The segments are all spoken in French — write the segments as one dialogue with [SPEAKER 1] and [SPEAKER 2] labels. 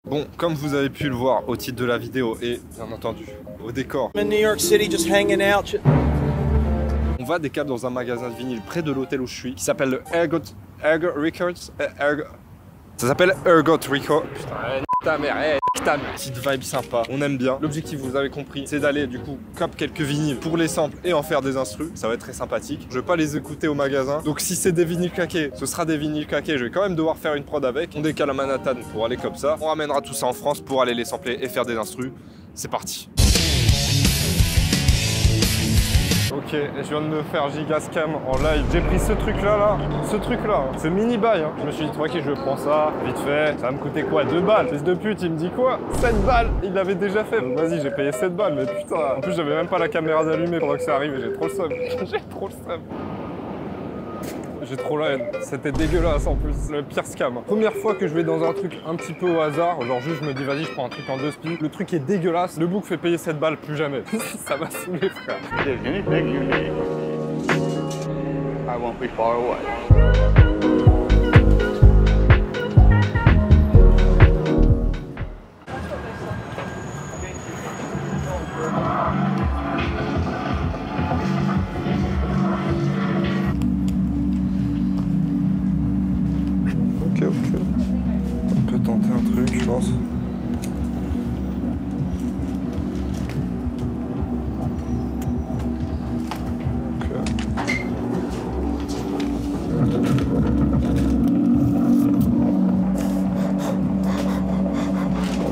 [SPEAKER 1] Bon, comme vous avez pu le voir au titre de la vidéo et bien entendu au décor,
[SPEAKER 2] in New York City just hanging out.
[SPEAKER 1] on va décaler dans un magasin de vinyle près de l'hôtel où je suis qui s'appelle le Ergot Records. Ça s'appelle Ergot Records. Putain, ta mère, ta mère. Petite vibe sympa, on aime bien. L'objectif, vous avez compris, c'est d'aller du coup cop quelques vinyles pour les samples et en faire des instrus. Ça va être très sympathique. Je vais pas les écouter au magasin. Donc si c'est des vinyles claqués, ce sera des vinyles claqués. Je vais quand même devoir faire une prod avec. On décale à Manhattan pour aller comme ça. On ramènera tout ça en France pour aller les sampler et faire des instrus. C'est parti. Ok, je viens de me faire gigascam en live. J'ai pris ce truc là, ce mini bail. Je me suis dit, ok, je prends ça, vite fait. Ça va me coûter quoi, 2 balles? Fils de pute, il me dit quoi? 7 balles. Il l'avait déjà fait. Donc vas-y, j'ai payé 7 balles, mais putain. En plus, j'avais même pas la caméra d'allumée pendant que ça arrive et j'ai trop le seum. J'ai trop le seum. J'ai trop la haine, c'était dégueulasse en plus, le pire scam. Première fois que je vais dans un truc un petit peu au hasard, genre juste je me dis vas-y je prends un truc en 2 spies, le truc est dégueulasse, le bouc fait payer 7 balles, plus jamais. Ça m'a saoulé frère.
[SPEAKER 3] If anything you need, I won't be far away.
[SPEAKER 1] Ok. On peut tenter un truc, je pense.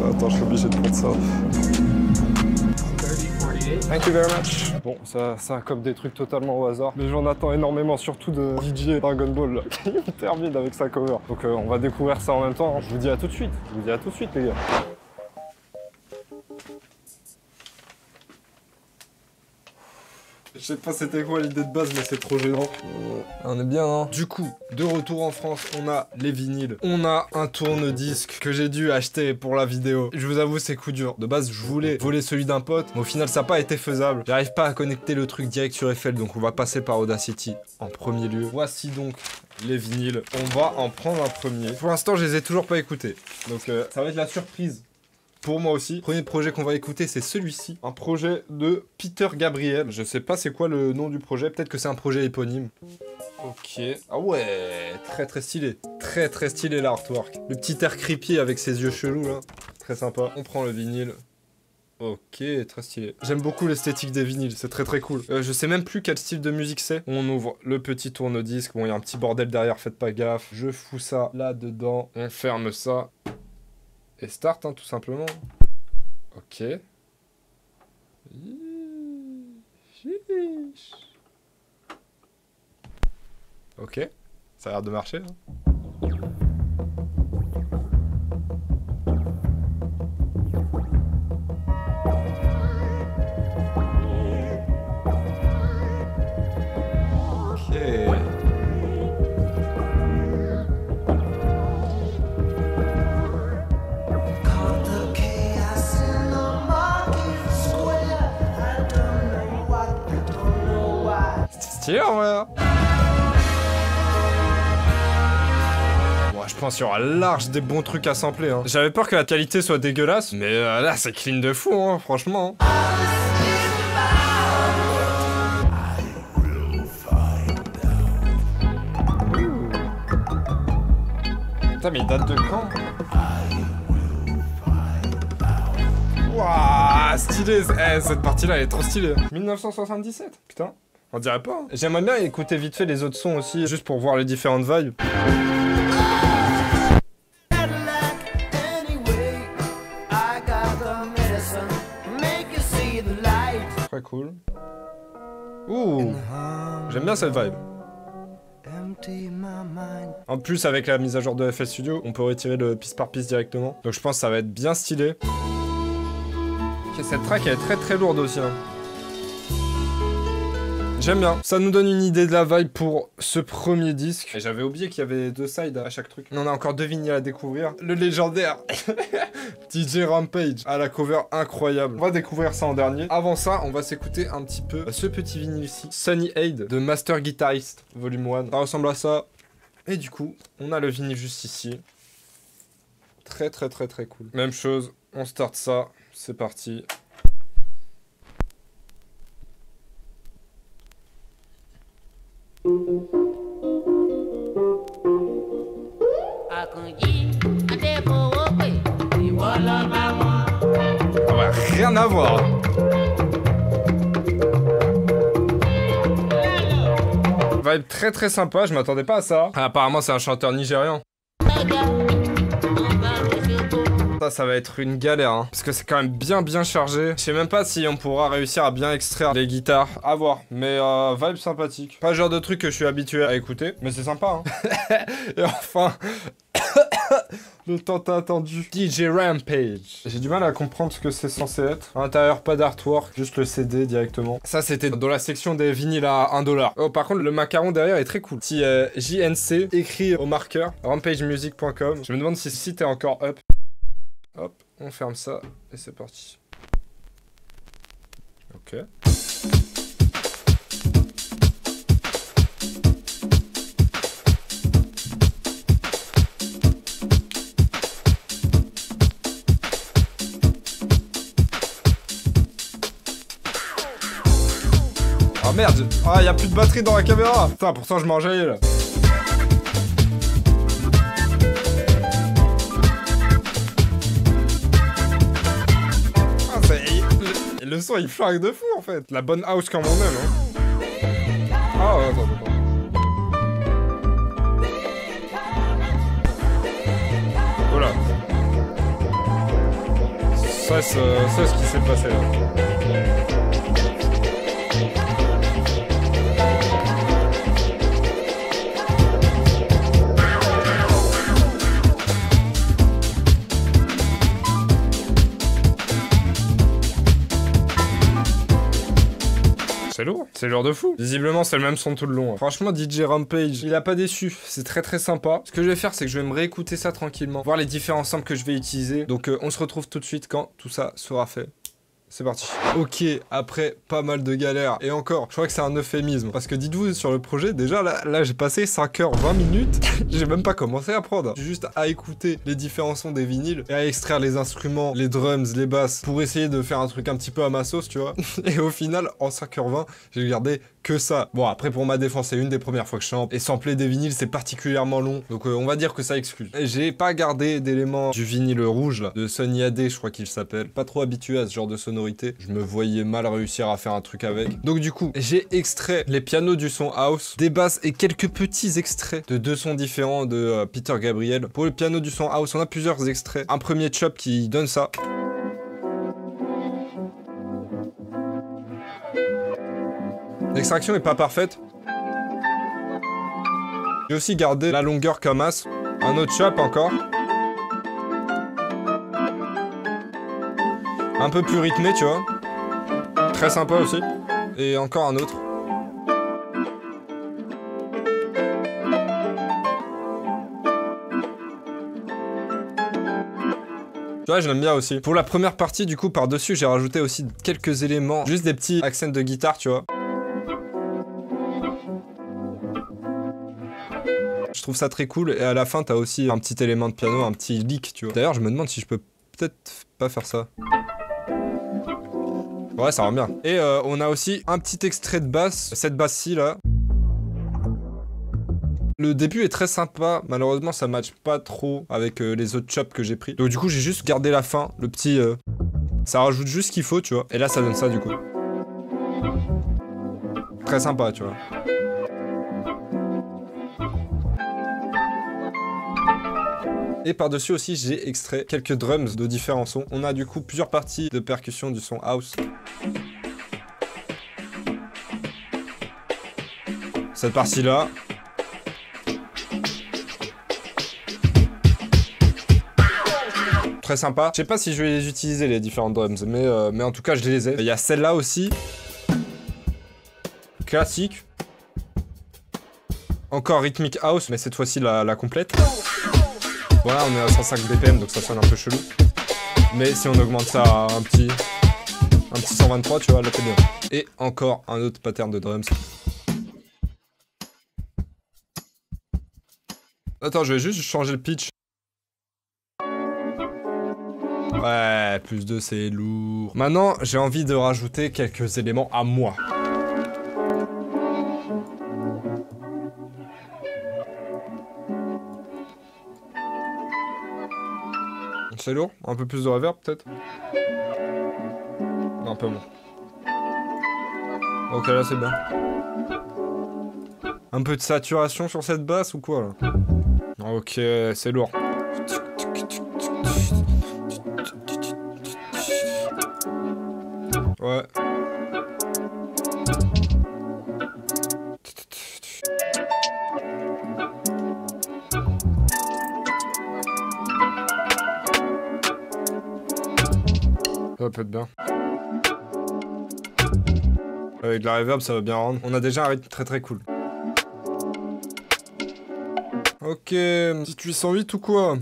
[SPEAKER 1] Attends, je suis obligé de prendre ça. Thank you very much. Bon, ça comme des trucs totalement au hasard, mais j'en attends énormément, surtout de DJ Dragon Ball là, qui termine avec sa cover. Donc on va découvrir ça en même temps. Je vous dis à tout de suite. Les gars. Je sais pas c'était quoi l'idée de base, mais c'est trop gênant. On est bien, hein. Du coup, de retour en France, on a les vinyles. On a un tourne-disque que j'ai dû acheter pour la vidéo. Je vous avoue, c'est coup dur. De base, je voulais voler celui d'un pote, mais au final, ça n'a pas été faisable. J'arrive pas à connecter le truc direct sur Eiffel, donc on va passer par Audacity en premier lieu. Voici donc les vinyles. On va en prendre un premier. Pour l'instant, je les ai toujours pas écoutés. Donc ça va être la surprise. Pour moi aussi. Premier projet qu'on va écouter, c'est celui-ci. Un projet de Peter Gabriel. Je sais pas c'est quoi le nom du projet. Peut-être que c'est un projet éponyme. Ok. Ah ouais, très stylé. Très stylé l'artwork. Le petit air creepy avec ses yeux chelous là. Très sympa. On prend le vinyle. Ok, très stylé. J'aime beaucoup l'esthétique des vinyles, c'est très cool. Je sais même plus quel style de musique c'est. On ouvre le petit tourne-disque. Bon, il y a un petit bordel derrière, faites pas gaffe. Je fous ça là-dedans. On ferme ça. Et start, hein, tout simplement. Ok. Ok. Ça a l'air de marcher, hein. Ok. Stylé en vrai. Bon, je pense qu'il y aura large des bons trucs à sampler. Hein. J'avais peur que la qualité soit dégueulasse, mais là c'est clean de fou, hein, franchement. Putain, mais il date de quand? Waouh, stylé. Cette partie-là, elle est trop stylée. 1977, putain. On dirait pas. Hein. J'aimerais bien écouter vite fait les autres sons aussi, juste pour voir les différentes vibes. Très cool. Ouh, j'aime bien cette vibe. En plus, avec la mise à jour de FL Studio, on peut retirer le piece par piece directement. Donc je pense que ça va être bien stylé. Okay, cette track, elle est très lourde aussi. Hein. J'aime bien. Ça nous donne une idée de la vibe pour ce premier disque. Et j'avais oublié qu'il y avait 2 sides à chaque truc. On a encore 2 vinyles à découvrir. Le légendaire DJ Rampage à la cover incroyable. On va découvrir ça en dernier. Avant ça, on va s'écouter un petit peu ce petit vinyle ici. Sunny Aid de Master Guitarist Volume 1. Ça ressemble à ça. Et du coup, on a le vinyle juste ici. Très très très très cool. Même chose, on start ça, c'est parti. Ah ouais, rien à voir. Vibe très très sympa, je m'attendais pas à ça. Ah, apparemment c'est un chanteur nigérian. Ça va être une galère, hein, parce que c'est quand même bien chargé. Je sais même pas si on pourra réussir à bien extraire les guitares. À voir, mais vibe sympathique. Pas le genre de truc que je suis habitué à écouter, mais c'est sympa, hein. Et enfin, le tant attendu DJ Rampage. J'ai du mal à comprendre ce que c'est censé être. À l'intérieur, pas d'artwork, juste le CD directement. Ça, c'était dans la section des vinyles à 1$. Oh, par contre, le macaron derrière est très cool. Petit JNC écrit au marqueur, rampagemusic.com. Je me demande si le site est encore up. Hop, on ferme ça et c'est parti. Ok. Ah merde! Ah, y a plus de batterie dans la caméra! Putain, pourtant je m'enjaillais là. Le son il flingue de fou en fait. La bonne house comme on aime, hein. Ah ouais, attends. Voilà. Ça c'est ce qui s'est passé là. C'est lourd de fou. Visiblement, c'est le même son tout le long. Franchement, DJ Rampage, il a pas déçu. C'est très très sympa. Ce que je vais faire, c'est que je vais me réécouter ça tranquillement, voir les différents samples que je vais utiliser. Donc, on se retrouve tout de suite quand tout ça sera fait. C'est parti. Ok, après pas mal de galères. Et encore, je crois que c'est un euphémisme. Parce que dites-vous, sur le projet, déjà là j'ai passé 5h20 minutes. J'ai même pas commencé à prendre. J'ai juste à écouter les différents sons des vinyles et à extraire les instruments, les drums, les basses, pour essayer de faire un truc un petit peu à ma sauce, tu vois. Et au final, en 5h20, j'ai gardé que ça. Bon, après pour ma défense, c'est une des premières fois que je chante. Et sampler des vinyles, c'est particulièrement long. Donc on va dire que ça excuse. J'ai pas gardé d'éléments du vinyle rouge, là, de Sony AD, je crois qu'il s'appelle. Pas trop habitué à ce genre de sonorité. Je me voyais mal réussir à faire un truc avec. Donc du coup, j'ai extrait les pianos du son house, des basses et quelques petits extraits de 2 sons différents de Peter Gabriel. Pour le piano du son house, on a plusieurs extraits. Un premier chop qui donne ça. L'extraction est pas parfaite. J'ai aussi gardé la longueur comme as. Un autre chop encore. Un peu plus rythmé, tu vois. Très sympa aussi. Et encore un autre. Tu vois, je l'aime bien aussi. Pour la première partie, du coup, par-dessus, j'ai rajouté aussi quelques éléments. Juste des petits accents de guitare, tu vois. Je trouve ça très cool. Et à la fin, t'as aussi un petit élément de piano, un petit lick, tu vois. D'ailleurs, je me demande si je peux peut-être pas faire ça. Ouais, ça rend bien. Et on a aussi un petit extrait de basse, cette basse-ci là. Le début est très sympa, malheureusement ça match pas trop avec les autres chops que j'ai pris. Donc du coup j'ai juste gardé la fin, le petit... ça rajoute juste ce qu'il faut, tu vois. Et là ça donne ça du coup. Très sympa, tu vois. Et par-dessus aussi, j'ai extrait quelques drums de différents sons. On a du coup plusieurs parties de percussion du son house. Cette partie-là. Très sympa. Je sais pas si je vais les utiliser, les différents drums, mais en tout cas, je les ai. Il y a celle-là aussi. Classique. Encore rythmique house, mais cette fois-ci la complète. Voilà, on est à 105 BPM, donc ça sonne un peu chelou. Mais si on augmente ça à un petit 123, tu vois, là t'es bien. Et encore un autre pattern de drums. Attends, je vais juste changer le pitch. Ouais, plus 2 c'est lourd. Maintenant, j'ai envie de rajouter quelques éléments à moi. C'est lourd? Un peu plus de reverb peut-être? Non, un peu moins. Ok, là c'est bien. Un peu de saturation sur cette basse ou quoi là? Ok, c'est lourd. Ouais. Ça peut être bien. Avec de la reverb, ça va bien rendre. On a déjà un rythme très très cool. Ok, petite 808 ou quoi?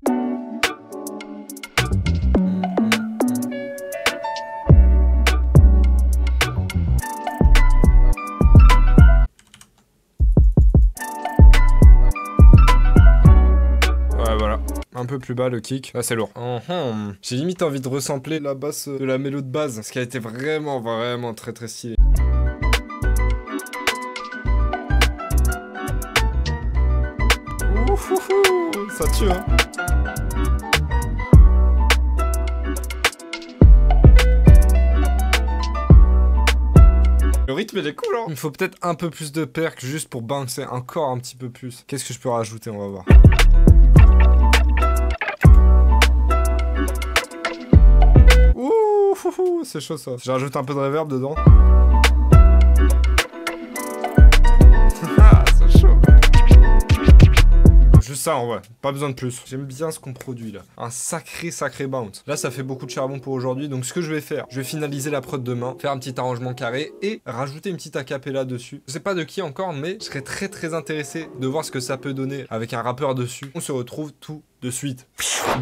[SPEAKER 1] Un peu plus bas le kick. Là c'est lourd. J'ai limite envie de ressampler la basse de la mélo de base. Ce qui a été vraiment très très stylé. Ouhouhou, ça tue hein. Le rythme il est cool hein. Il me faut peut-être un peu plus de perc juste pour bouncer encore un petit peu plus. Qu'est-ce que je peux rajouter? On va voir. C'est chaud ça. J'ai rajouté un peu de reverb dedans. C'est chaud. Juste ça en vrai, pas besoin de plus. J'aime bien ce qu'on produit là. Un sacré bounce. Là ça fait beaucoup de charbon pour aujourd'hui. Donc ce que je vais faire, je vais finaliser la prod demain, faire un petit arrangement carré et rajouter une petite acapella dessus. Je sais pas de qui encore, mais je serais très intéressé de voir ce que ça peut donner avec un rappeur dessus. On se retrouve tout de suite.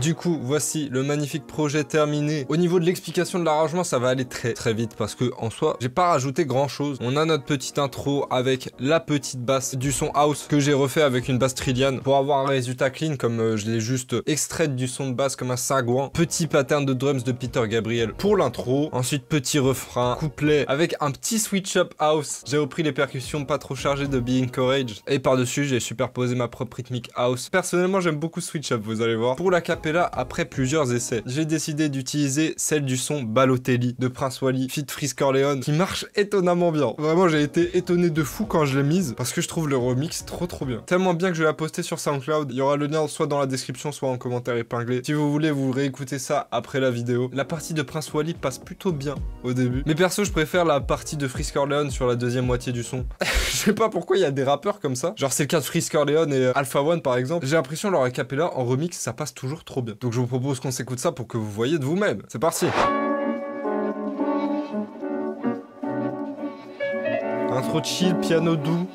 [SPEAKER 1] Du coup, voici le magnifique projet terminé. Au niveau de l'explication de l'arrangement, ça va aller très vite parce que en soi, j'ai pas rajouté grand chose. On a notre petite intro avec la petite basse du son house que j'ai refait avec une basse Trillian pour avoir un résultat clean comme je l'ai juste extraite du son de basse comme un sagouin. Petit pattern de drums de Peter Gabriel pour l'intro. Ensuite, petit refrain, couplet avec un petit switch up house. J'ai repris les percussions pas trop chargées de Being Courage et par-dessus, j'ai superposé ma propre rythmique house. Personnellement, j'aime beaucoup switch up, vous allez voir. Pour la capella, après plusieurs essais, j'ai décidé d'utiliser celle du son Balotelli de Prince Wally feat. Freeze Corleone qui marche étonnamment bien. Vraiment, j'ai été étonné de fou quand je l'ai mise parce que je trouve le remix trop bien. Tellement bien que je vais la poster sur SoundCloud. Il y aura le lien soit dans la description, soit en commentaire épinglé. Si vous voulez, vous réécoutez ça après la vidéo. La partie de Prince Wally passe plutôt bien au début. Mais perso, je préfère la partie de Freeze Corleone sur la deuxième moitié du son. Je sais pas pourquoi il y a des rappeurs comme ça. Genre, c'est le cas de Freeze Corleone et Alpha One par exemple. J'ai l'impression leur acapella en remix, ça passe toujours trop bien. Donc je vous propose qu'on s'écoute ça pour que vous voyez de vous-même. C'est parti. Intro chill, piano doux.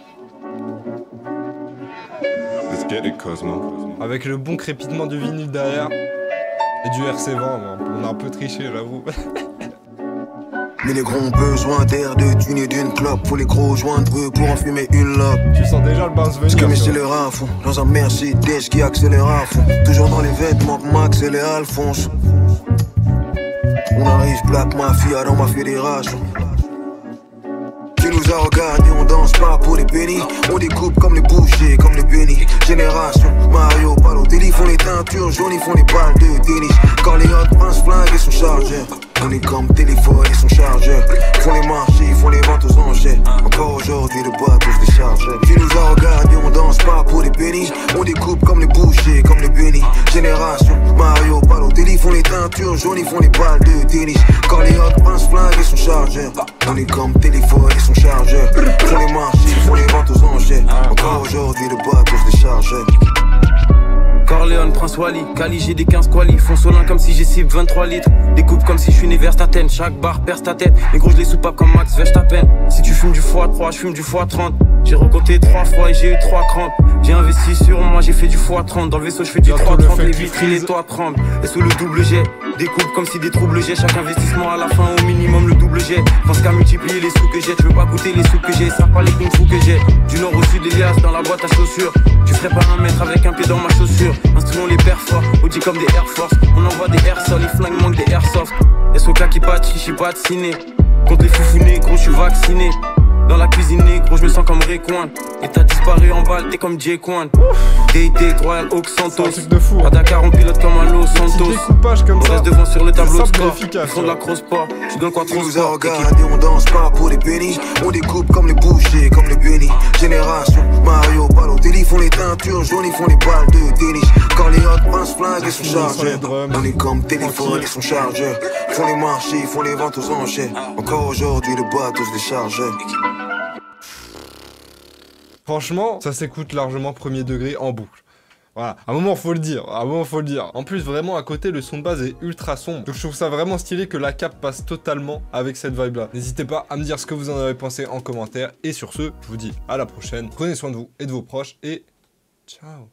[SPEAKER 4] Let's get it, Cosmo.
[SPEAKER 1] Avec le bon crépitement du vinyle derrière. Et du RC20, on a un peu triché, j'avoue.
[SPEAKER 5] Mais les gros ont besoin d'air, de thunes et d'une clope. Faut les gros joindre eux pour en fumer une lope.
[SPEAKER 1] Tu sens déjà le bounce venir.
[SPEAKER 5] Parce que mes scélérats à fond, dans un Mercedes qui accélère à fond. Toujours dans les vêtements que Max et les Alphonse. On arrive Black Mafia dans ma fédération. Qui nous a regardé, on danse pas pour les pennies. On découpe comme les bouchers, comme les pennies. Génération, Mario, Balotelli font les teintures jaunes, ils font les balles de tennis. Quand les hot Prince flingue et son chargeur. On est comme téléphone et son chargeur. Font les marchés, font les ventes aux enchères. Encore aujourd'hui le bateau se décharge. Qui nous a regardé, on danse pas pour les pennies. On découpe comme les bouchers, comme les pennies. Génération, Mario, Balotelli font les teintures jaunes, ils font les balles de tennis. Quand les hot Prince flingue et son chargeur. On est comme téléphone et son chargeur. Font les marchés, font les ventes aux enchères. Encore aujourd'hui le bateau se décharge.
[SPEAKER 6] Corleone, Prince Wally, Cali, j'ai des 15 quali. Fonce-au-lin comme si j'ai cible 23 litres. Découpe comme si je suis né Verstappen. Chaque barre perce ta tête. Les gros, je les soupape comme Max Verstappen. Si tu fumes du x3, je fume du x30. J'ai recompté 3 fois et j'ai eu 3 crampes. J'ai investi sur moi, j'ai fait du x30. Dans le vaisseau, je fais du
[SPEAKER 1] Bientôt
[SPEAKER 6] 330.
[SPEAKER 1] le
[SPEAKER 6] Les
[SPEAKER 1] fait
[SPEAKER 6] vitres,
[SPEAKER 1] qu'il
[SPEAKER 6] les
[SPEAKER 1] freeze.
[SPEAKER 6] toits tremblent. Et sous le double jet, découpe comme si des troubles j'ai. Chaque investissement à la fin, au minimum le double jet. Pense qu'à multiplier les sous que j'ai. Tu veux pas goûter les sous que j'ai, ça pas les kung fu que j'ai. Du nord au sud, Elias dans la boîte à chaussures. Tu ferais pas 1 mètre avec un pied dans ma chaussure. Instruons les pères forts, Audi comme des Air Force. On envoie des airsols, les flingues manquent des airsoft. SOK qui bat, chichi pas de ciné. Contre les foufous gros, je suis vacciné. Dans la cuisine gros, je me sens comme Rayquan. Et t'as disparu en balle, t'es comme J-Quan. Day, Royal Oak
[SPEAKER 1] C'est un
[SPEAKER 6] Santos.
[SPEAKER 1] truc de fou.
[SPEAKER 6] À Dakar, on pilote comme un Los
[SPEAKER 1] Petit
[SPEAKER 6] Santos.
[SPEAKER 1] découpage comme
[SPEAKER 6] On
[SPEAKER 1] ça.
[SPEAKER 6] reste devant sur le tableau de
[SPEAKER 1] simple et
[SPEAKER 6] sport.
[SPEAKER 1] efficace,
[SPEAKER 6] Ils font de la
[SPEAKER 1] ouais.
[SPEAKER 6] cross-sport. Tu donnes quoi
[SPEAKER 5] Tu
[SPEAKER 6] trop
[SPEAKER 5] nous as
[SPEAKER 6] sport.
[SPEAKER 5] regardé, on danse pas pour des pennies. On découpe comme les bouchers, comme les bénis. Génération, Mario, Balotelli font les teintures jaunes, ils font les balles de tennis. Quand les hot pince flingues et son
[SPEAKER 1] Ils sont les
[SPEAKER 5] chargeur.
[SPEAKER 1] drums.
[SPEAKER 5] On est comme téléphone
[SPEAKER 1] Tranquille.
[SPEAKER 5] et son chargeur. Ils font les marchés, ils font les ventes aux enchères. Encore aujourd'hui, le bateau se décharge.
[SPEAKER 1] Franchement, ça s'écoute largement premier degré en boucle. Voilà, à un moment faut le dire, à un moment faut le dire. En plus vraiment à côté le son de base est ultra sombre. Donc je trouve ça vraiment stylé que la cape passe totalement avec cette vibe là. N'hésitez pas à me dire ce que vous en avez pensé en commentaire. Et sur ce, je vous dis à la prochaine. Prenez soin de vous et de vos proches et ciao.